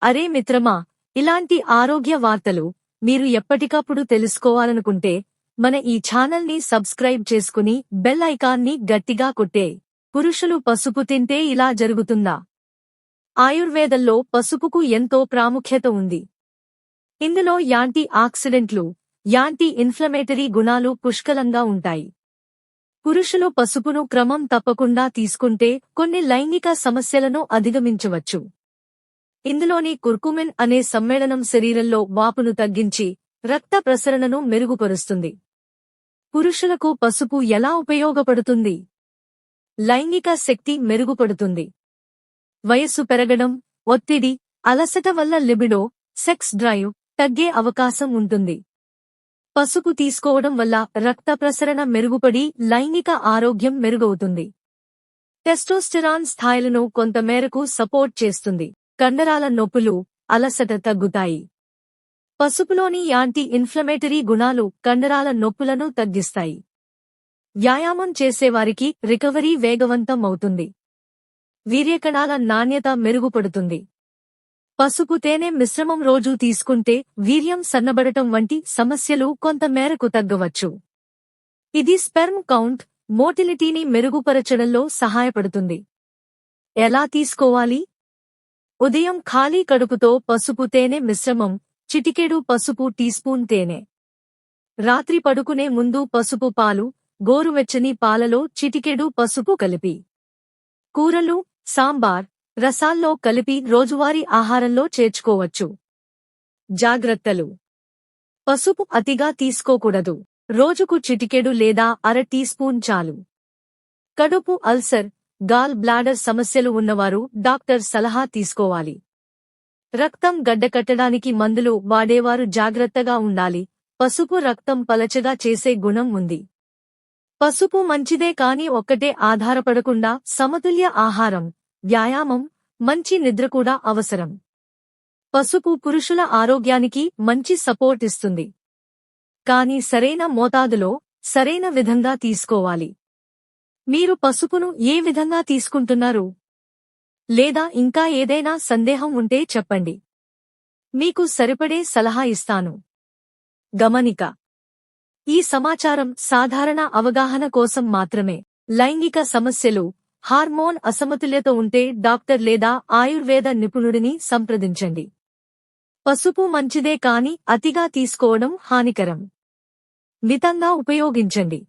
అరే మిత్రమా, ఇలాంటి ఆరోగ్య వార్తలు మీరు ఎప్పటికప్పుడు తెలుసుకోవాలనుకుంటే మన ఈ ఛానల్ని సబ్స్క్రైబ్ చేసుకుని బెల్ ఐకాన్ని గట్టిగా కొట్టే. పురుషులు పసుపు తింటే ఇలా జరుగుతుందా? ఆయుర్వేదంలో పసుపుకు ఎంతో ప్రాముఖ్యత ఉంది. ఇందులో యాంటీ ఆక్సిడెంట్లు, యాంటీ ఇన్ఫ్లమేటరీ గుణాలు పుష్కలంగా ఉంటాయి. పురుషులు పసుపును క్రమం తప్పకుండా తీసుకుంటే కొన్ని లైంగిక సమస్యలను అధిగమించవచ్చు. ఇందులోని కుర్కుమిన్ అనే సమ్మేళనం శరీరంలో వాపును తగ్గించి రక్త ప్రసరణను మెరుగుపరుస్తుంది. పురుషులకు పసుపు ఎలా ఉపయోగపడుతుంది? లైంగిక శక్తి మెరుగుపడుతుంది. వయస్సు పెరగడం, ఒత్తిడి, అలసట వల్ల లిబిడో, సెక్స్ డ్రైవ్ తగ్గే అవకాశం ఉంటుంది. పసుపు తీసుకోవడం వల్ల రక్త ప్రసరణ మెరుగుపడి లైంగిక ఆరోగ్యం మెరుగవుతుంది. టెస్టోస్టెరాన్ స్థాయిలను కొంతమేరకు సపోర్ట్ చేస్తుంది. కండరాల నొప్పులు, అలసట తగ్గుతాయి. పసుపులోని యాంటీ ఇన్ఫ్లమేటరీ గుణాలు కండరాల నొప్పులను తగ్గిస్తాయి. వ్యాయామం చేసేవారికి రికవరీ వేగవంతం అవుతుంది. వీర్యకణాల నాణ్యత మెరుగుపడుతుంది. పసుపు తేనె మిశ్రమం రోజూ తీసుకుంటే వీర్యం సన్నబడటం వంటి సమస్యలు కొంతమేరకు తగ్గవచ్చు. ఇది స్పెర్మ్ కౌంట్, మోటిలిటీని మెరుగుపరచడంలో సహాయపడుతుంది. ఎలా తీసుకోవాలి? ఉదయం ఖాళీ కడుపుతో పసుపు తేనె మిశ్రమం, చిటికెడు పసుపు టీస్పూన్ తేనె. రాత్రి పడుకునే ముందు పసుపు పాలు, గోరువెచ్చని పాలలో చిటికెడు పసుపు కలిపి కూరలు, సాంబార్, రసాల్లో కలిపి రోజువారీ ఆహారంలో చేర్చుకోవచ్చు. జాగ్రత్తలు: పసుపు అతిగా తీసుకోకూడదు. రోజుకు చిటికెడు లేదా అర టీస్పూన్ చాలు. కడుపు అల్సర్, గాల్ బ్లాడర్ సమస్యలు ఉన్నవారు డాక్టర్ సలహా తీసుకోవాలి. రక్తం గడ్డకట్టడానికి మందులు వాడేవారు జాగ్రత్తగా ఉండాలి. పసుపు రక్తం పలచగా చేసే గుణం ఉంది. పసుపు మంచిదే కాని ఒక్కటే ఆధారపడకుండా సమతుల్య ఆహారం, వ్యాయామం, మంచి నిద్ర కూడా అవసరం. పసుపు పురుషుల ఆరోగ్యానికి మంచి సపోర్ట్ ఇస్తుంది. కాని సరైన మోతాదులో, సరైన విధంగా తీసుకోవాలి. మీరు పసుపును ఏ విధంగా తీసుకుంటున్నారు? లేదా ఇంకా ఏదైనా సందేహం ఉంటే చెప్పండి. మీకు సరిపడే సలహా ఇస్తాను. గమనిక: ఈ సమాచారం సాధారణ అవగాహన కోసం మాత్రమే. లైంగిక సమస్యలు, హార్మోన్ అసమతుల్యత ఉంటే డాక్టర్ లేదా ఆయుర్వేద నిపుణుడిని సంప్రదించండి. పసుపు మంచిదే కాని అతిగా తీసుకోవడం హానికరం. మితంగా ఉపయోగించండి.